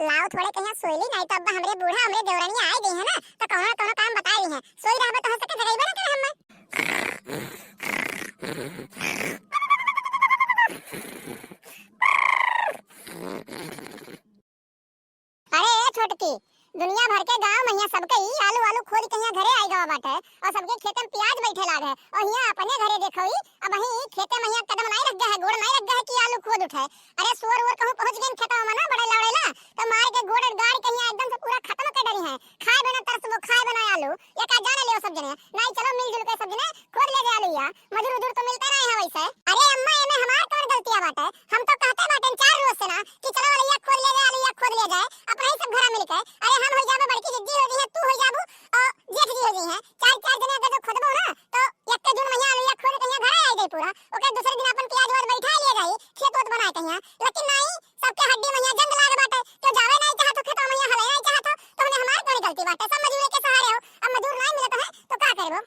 लाओ थोड़े कहीं सोईली नहीं तो अब हमरे बूढ़ा हमरे देवरानी आए गई है ना तो कौन कौन काम बता रही है सोई रहबे तो हो सके जगह बना कर हम अरे छोटकी दुनिया भर के गांव मैया सबके ही आलू आलू खोद के यहाँ घरे आई गवा बाटे और सबके खेत में प्याज बैठे लाग है और यहाँ अपने घरे देखोई अब वही खेते में यहाँ कदम नहीं रख गया है गोड़ नहीं रख गया है कि आलू खोद उठाए। अरे सुअर वोर कहूं पहुंच गए खेतों में ना बड़े लड़ेला तो मार के गोड़ गाड़ के यहाँ एकदम से पूरा खत्म कर डरी है खाए बिना तरस वो खाए बिना आलू ये का जाने लियो सब जने नहीं चलो मिलजुल के सब जने खोद ले जा आलू या मजदूर उधर तो मिलता नहीं है वैसे। अरे अम्मा एमे हमार कौन गलतियां बाटे हम तो कहते बाटे 4 रोज से ना कि चलो वाला या खोद ले जाए आलू या खोद ले जाए अपना ही सब घरा मिलके अरे हम हो जाबे बड़की जिद्दी हो गई है तू हो जाबू और जेठ जी हो गई है चार जने अगर जो खोदबो ना तो एक के जून महीना आलू या खोद के यहाँ घर आ जाए पूरा ओके दूसरे दिन अपन प्याज वाज बैठा लिए जाई खेत वोत बनाए कहिया लेकिन नहीं सबके हड्डी में यहाँ जंग लाग बाटे तो जावे नहीं चाहत तो खेतों में यहाँ हले नहीं चाहत तो हमने हमार कौन गलती बाटे सब मजदूर के सहारे हो अब मजदूर नहीं मिलत है तो का करबो।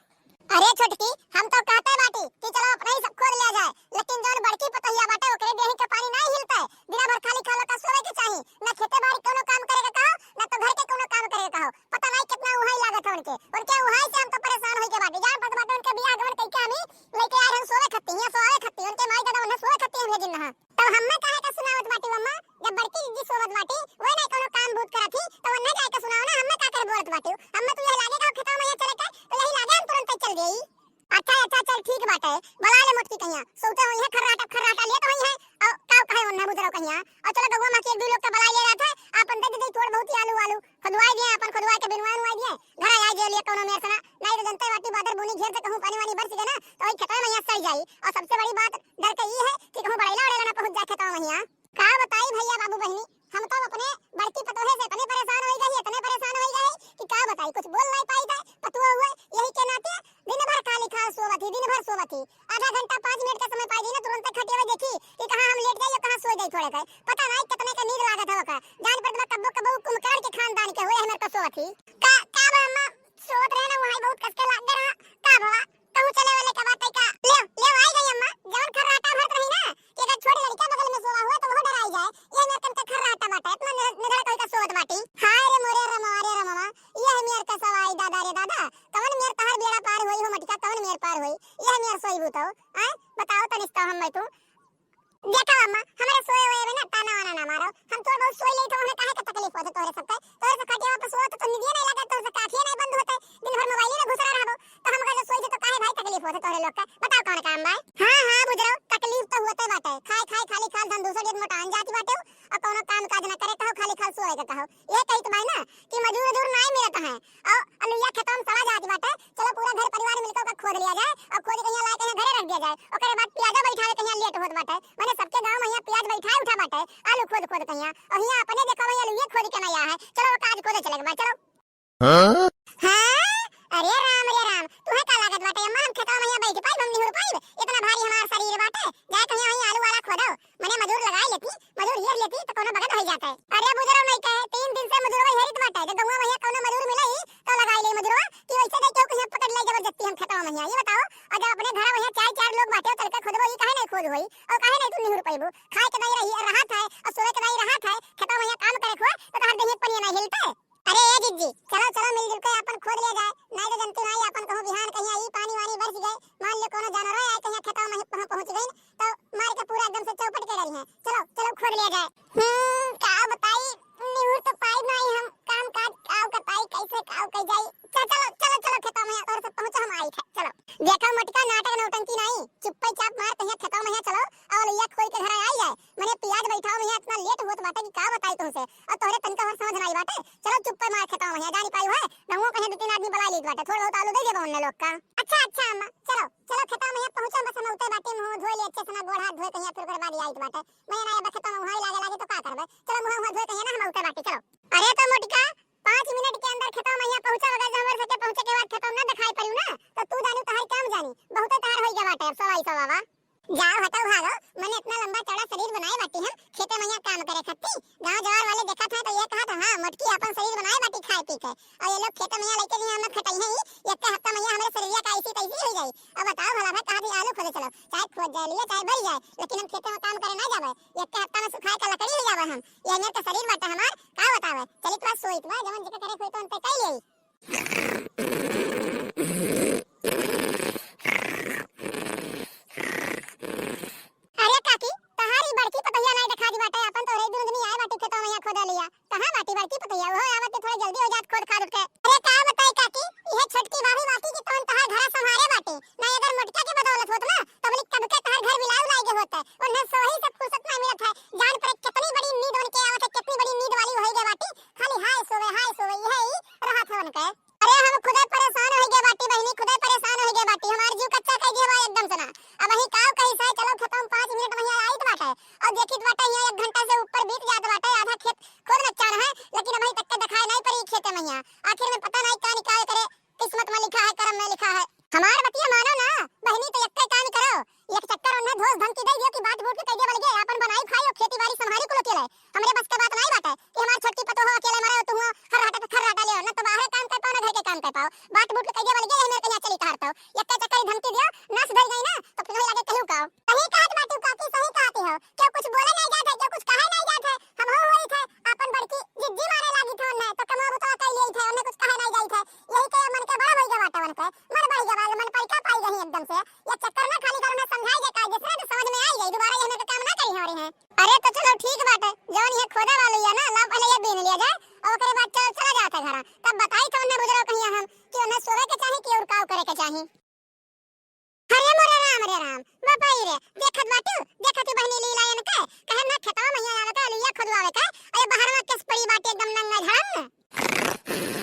अरे छोटकी हम तो कहते बाटी कि चलो अपने ही सब खोद ले जाए लेकिन जोन बड़की पतैया बाटे ओकरे देही के पानी नहीं हिलता है बिना भर खाली खालो का सोवे के चाहिए ना खेते बाड़ी कोनो काम करे का कहो ना तो घर के कोनो काम करे का कहो पता नहीं कितना उहाई लागत है उनके उहाई से हम तो परेशान होई के बाटी जान पत बाटे उनके बियाह गवन कई के हमी लेके आए हम सोवे खत्ती है सोवे खत्ती उनके माई दादा उन्हें सोवे खत्ती हम दिन ना तो हम्मे काहे का सुनावत बाटी मम्मा जब बड़की जी सोवत बाटी वो नहीं कोनो काम भूत करत थी तो उन्हें काहे का सुनाओ ना हम्मे का कर बोलत बाटी हम्मे तो ये लागे का खेतों में चले के तो यही लागे हम तुरंत चल गई। अच्छा चल ठीक बात है बला ले मोटकी कहिया सोते होई है खर्राटा ले तो होई है और काव कहे उन्ना बुजरो कहिया और चलो गगवा मा के एक दो लोग का बला ले रहा था अपन दे दे थोड़ बहुत ही आलू आलू खदवाई दिए अपन खदवाई के बिनवाई नुवाई दिए घर आ जे लिए कोनो मेर सना नहीं तो जनता वाटी बादर बुनी घेर से कहूं पानी वानी बरस गए ना तो वही खेतों में यहाँ सड़ जाई और सबसे बड़ी बात डर के ये है कि कहूं बड़ेला उड़ेला ना पहुंच जाए खेतों में यहाँ का बताई भैया बाबू बहनी हम तो अपने बड़की पतोहे से इतने परेशान हो गए कि का बताई कुछ बोल नहीं पाई था पतुआ हुए यही के नाते दिन भर खाली खा सोवत थी आधा घंटा 5 मिनट का समय पाई दी ना तुरंत खटिया में देखी कि कहां हम लेट गए कहां सो गए थोड़े गए पता नहीं कितने का नींद लागत है का जान पर कब्बो कब्बो कुमकार के खानदान के हुए हमें तो सोवत थी का अम्मा सोवत रहे ना वहां बहुत कस के लाग रहा का बाबा कहूं चले वाले का बात का ले आई गई अम्मा जवन खर्राटा भरत रही ना कि अगर छोटी लड़का बगल में सोवा हुआ तो वो डर आई जाए ये मेरे कन का खर्राटा बाटा इतना निधड़ कोई का सोवत बाटी हाय रे मोरे रमा ये मेर का सवाई दादा रे दादा कवन मेर तहर बेड़ा पार होई हो मटका कवन मेर पार होई ये मेर सोई बुतो आ बताओ तनिस्ता हम मैं तू देखा अम्मा हमारे सोए हुए में ना ताना वाना ना मारो हम थोड़ा बहुत सोई ले तो हमें काहे का तकलीफ होता तोरे सबके तोरे से खटिया पे सोत तो नींद नहीं लगा तो से काफी नहीं बंद होता दिन भर मोबाइल में घुसरा रहबो तो हम अगर सोई तो काहे भाई तकलीफ होता तोरे लोग का बताओ कौन काम भाई हां बुझरो तकलीफ तो होते बाटे खाए खाली खाल धन दूसरे दिन मोटा अन जाती बाटे और कोनो काम काज ना करे कहो खाली खाल सोए के कहो ये कही तो भाई ना कि मजदूर नहीं मिलता है और अलुया खेतों में सड़ा जाती बाटे चलो पूरा घर परिवार मिलकर का खोद लिया जाए और खोद के यहाँ ला के घरे रख दिया जाए ओकरे बाद प्याजा बैठावे के यहाँ लेट होत बाटे माने सबके गांव में यहाँ प्याज बैठाए उठा बाटे आलू खोद कहिया और यहाँ अपने देखो भैया आलू ये खोद के नया है चलो वो काज खोदे चलेगा भाई चलो हां अरे राम तू है का लागत बाटे अम्मा हम खेतों में यहाँ बैठ पाई हम नहीं हो पाई इतना भारी हमारा शरीर बाटे जाए कहीं वहीं आलू वाला खोदो मैंने मजदूर लगाई लेती मजदूर हिर लेती तो कोनो बगत हो जाता है अरे बुजुर्ग नहीं कहे 3 दिन से मजदूर हेरित बाटे जब गौवा भैया कोनो मजदूर मिले ही तो लगाई ले मजदूर कि वैसे नहीं क्यों कहीं पकड़ ले जबरदस्ती हम खेतों में ये बताओ और जब अपने घर में 4 लोग बाटे चल के खोदबो ये काहे नहीं खोद होई और काहे नहीं तू नहीं रुपईबो खाए के नहीं रही रहा था और सोए के नहीं रहा था खेतों में काम करे खो तो हर देह पनिया नहीं हिलता अरे ए जिज्जी चलो मिलजुल के अपन खोद ले जाए नहीं तो जनती नहीं अपन कहूं बिहान कहीं आई पानी वानी बरस गए मान लो कोनो जानवर आए कहीं खेतों में पहुंच गई तो मार के पूरा एकदम से चौपट के डरी है चलो खोद ले जाए का बताई निहुर तो पाई नहीं हम काम काज काव का पाई कैसे काव कई जाई चलो खेतों में और सब पहुंच हम आई चलो देखो मटका नाटक नौटंकी नहीं चुप्पे चाप मार कहीं खेतों में चलो और लिया खोल के घर आई जाए मैंने प्याज बैठाओ में इतना लेट होत बाटे कि का बताई तुमसे और तोरे तनका भर समझ नहीं बाटे चलो चुप्पे मार खेतों में जानी पाई है नहुओ कहीं 2-3 आदमी बुला ली बाटे थोड़ा बहुत आलू दे देबो उन लोग का अच्छा अम्मा चलो खेतों में पहुंचो बस हम उते बाटे मुंह धोई ले अच्छे से ना गोड़ हाथ धोए कहीं फिर बाद आई बाटे मैं ना अब खेतों में मुंह लागे तो का करबे चलो मुंह धोए कहीं ना हम उते बाटे चलो अरे तो मोटिका 5 मिनट के अंदर खेतों में पहुंचा अगर हमर सके पहुंचे के बाद खेतों ना दिखाई पड़ियो ना तो तू जानी तहार काम जानी बहुत तहार होई गया बाटे सवाई सवावा जाओ हटाओ भागो मैंने इतना लंबा चौड़ा शरीर बनाए बाटी हम खेते में काम करे खत्ती गांव जवार वाले देखा था तो ये कहा था हां मटकी अपन शरीर बनाए बाटी खाए पी के और ये लोग खेते में लेके नहीं हम खटाई है एक हफ्ता में हमारे शरीर का ऐसी तैसी हो जाए अब बताओ भला भाई कहां भी आलू खोदे चलो चाहे खोद जाए लिए चाहे बढ़ जाए लेकिन हम खेते में काम करे ना जावे एक हफ्ता में सुखाए का लकड़ी हो जावे हम ये मेरे का शरीर भइल बाटे हमार का बतावे चली तोरा सोइत बा जवन जके करे कोई तो अंते कई लेई। अरे काकी तहारी बड़की पतैया नहीं देखा दी बाटे अपन तो रे दिन दिन आए बाटे खेतों में यहाँ खोदा लिया कहां बाटी बड़की पतैया वो आवत थोड़ा जल्दी हो जात खोद खाद के। अरे का बताई काकी ये छोटकी भाभी बाकी की तोन तहार घर संभारे बाटे नहीं अगर मोटका के बदौलत होत ना तो बली कब के तहार घर बिलाऊ लागे होता उन्हें सोही से फुर्सत ना मिलत है जान पर कितनी बड़ी नींद बन के आवत है कितनी बड़ी नींद वाली हो गई बाटी खाली हाय सोवे यही राहत है उनके। अरे हम खुदे परेशान हो गए बाटी बहनी खुदे परेशान हो गए बाटी हमार जीव कच्चा कह दिए बा एकदम से ना अब वही काव कही साय चलो खेतों में 5 मिनट वहीं आईत बाटे और देखित बाटे यहाँ 1 घंटा से ऊपर बीत जात बाटे आधा खेत खुद नच्चा है लेकिन अभी तक के दिखाई नहीं पड़ी खेते में यहाँ आखिर में पता नहीं क्या निकाल करे किस्मत में लिखा है कर्म में लिखा है। हमार बतिया मानो ना बहनी तो यक्के काम करो एक चक्कर उन्हें धोस धमकी दे दियो कि बात बूट के कह दे बलगे अपन बनाई खाई और खेती बाड़ी संभाली कुल अकेले हमरे बस के बात नहीं बाटे कि हमार छोटकी पतो हो अकेले मरे तुम हर हटा ले ना तो बाहर काम कर पाओ ना घर के काम कर पाओ बात बूट के कह दे बलगे मेरे कहीं चली तारतो यक्के चक्कर धमकी दियो ना सुधर गई ना तो फिर लगे कहू काओ सही कहत बाटू काकी सही कहती हो क्यों कुछ बोले नहीं जात है क्यों कुछ कहे नहीं जात है हम हो वही थे अपन बड़की जिद्दी मारे लागी थे ना तो कमाबो तो कह लेई थे उन्हें कुछ कहे नहीं जाई थे यही के मन के बड़ा भई गवाटा मन के मन बढ़ गवा मन पैसा पाई गई एकदम से ये चक्कर ना खाली करो ना समझाई जे कायदे से तो समझ में आई गई दोबारा ये में काम ना करी हो रही है। अरे तो चलो ठीक बात है जौन ये खोदा वाली है ना ला पहले ये बीन लिया जाए और ओकरे बाद चला जाता घरा तब बताई तो उन्हें बुजुर्ग कहिया हम कि उन्हें सोवे के चाही कि और काव करे के चाही। हरे मोरे राम बापाई रे देखत बहनी लीला यन के कहे ना खेतवा में यहाँ आवे का लिया खुदवावे का अरे बाहर में किस पड़ी बाटे एकदम नंगा झड़न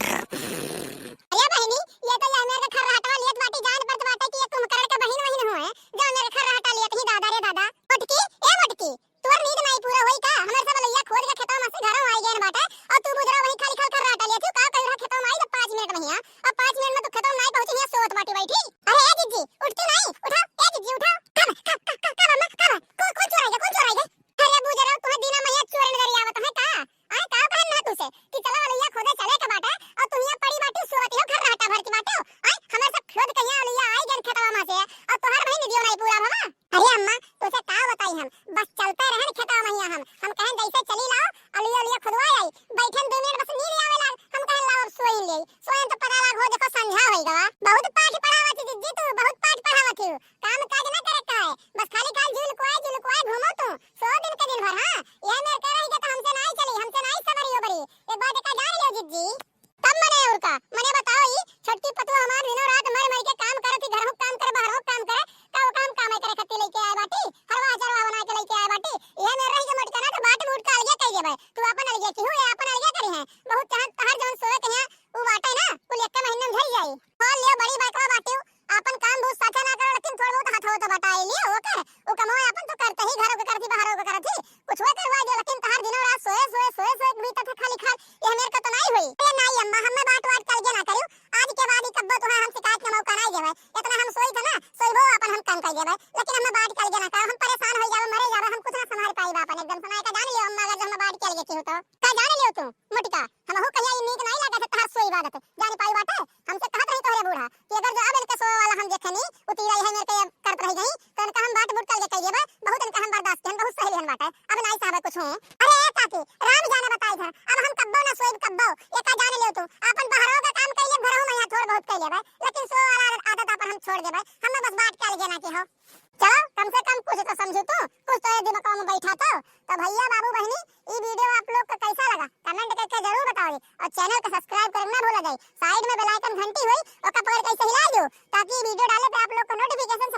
अरे बहनी ये तो ये मेरे घर हटवा लियत बाटी जान पर बाटे कि ये तुम कर के बहन वही हो है जो मेरे घर हटा लियत ही दादा रे दादा मोटकी तोर नींद नहीं पूरा होई का हमर सब लइया खोद के खेतवा में से घरों आई गए बाटे और तू बुजरा वही खाली खाल कर हटा लियत का कह रहा खेतवा में आई तो 5 मिनट में हिया और 5 मिनट में तो खेतवा में नहीं पहुंची है सोत बाटी बैठी। अरे ए जीजी उठती नहीं उठा ए जीजी उठा कब मम्मा कौन चोराएगा अरे बुजरा तुम्हें दीना मैया चोरन करी आवत है का आए का बहन ना तुसे कि चलो लइया खोदे चले के बाटे और तुम यहाँ पड़ी बाटी सोती हो घर हटा भर की बाटे आए हमें सब खोद के यहाँ लइया आई गन खेतवा में से और तोहर भाई निदियो नहीं पूरा भवा। अरे अम्मा तुसे का बताई हम बस चलते रहन खेतवा में यहाँ हम कहें जैसे चली लाओ अलिया खुदवाई आई बैठन 2 मिनट बस नींद आवे लाग हम कहें लाओ सोइन तो पता लाग हो देखो संझा होइगा बहुत पाठ पढ़ावत जीजी तू बहुत पाठ पढ़ावत तू काम काज ना करे का है बस खाली काल झूल कोई घूमो तू 100 दिन के दिन भर हां ये मेरे कह रही तो हमसे नहीं चली हमसे नहीं सवरी हो बड़ी एक बात का जान लियो जीजी तब मने बताओ ई छोटकी पतु हमार दिनों रात मर के काम करती घरों काम कर बाहरों काम करे का काम करे खत्ती लेके आए बाटी हरवा चरवा बना के लेके आए बाटी ये मेरे रही के मटका ना तो बाट मूट का अलगे कह देबे तू अपन अलगे की हो ये अपन अलगे करी है बहुत चाहत हर जन सोए के यहाँ वो बाटे ना कुल एक महीने में झल जाई बोल लियो बड़ी बात का बाटी अपन काम बहुत साचा ना कर लेकिन थोड़ा बहुत हाथ हो तो बताई लियो ओकर वो कमाए अपन तो करते ही घरों के करती बाहरों के करती कुछ हुआ करवा दे लेकिन हर दिनों रात सोए बीता था खाली खाल ये मेरे को तो नहीं हुई ये नहीं अम्मा हमें बात कर के ना करियो आज के बाद ही कब्बो तुम्हें हम शिकायत का मौका नहीं देवे इतना हम सोई था ना सोईबो अपन हम काम कर देवे लेकिन हमें बात कर के ना कर हम परेशान हो जावे मरे जावे हम कुछ ना संभाल पाई बापन एकदम सुनाई का जान लियो अम्मा अगर हम बात कर के हो तो का जान लियो तू मोटिका हम हो कहिया नीक नहीं लगा था तहार सोई बात जान पाई बात हमसे कहत रही तोरे बूढ़ा कि अगर जो अब इनके सोए वाला हम देखनी उती रही है मेरे के करत रही गई तो इनका हम बात बुट कर के कहिए बहुत इनका हम बर्दाश्त हम बहुत सही हन बात अब नहीं साहब कुछ हूं। अरे काकी राम जाने बताई था अब हम कब्बो ना सोई कब्बो ये का जान लियो तू अपन बाहरों का काम कइले घरों में यहाँ थोड़ बहुत कइले बे लेकिन सो वाला आदत अपन हम छोड़ देबे हमें बस बात कर के ना की हो चलो कम से कम कुछ तो समझो तू कुछ तो दिमाग में बैठा तो भैया बाबू बहनी ये वीडियो आप लोग को कैसा लगा कमेंट करके जरूर बताओ और चैनल को सब्सक्राइब करना ना भूला जाए साइड में बेल आइकन घंटी हुई और कपड़ कैसे हिला दो ताकि वीडियो डाले पे आप लोग को नोटिफिकेशन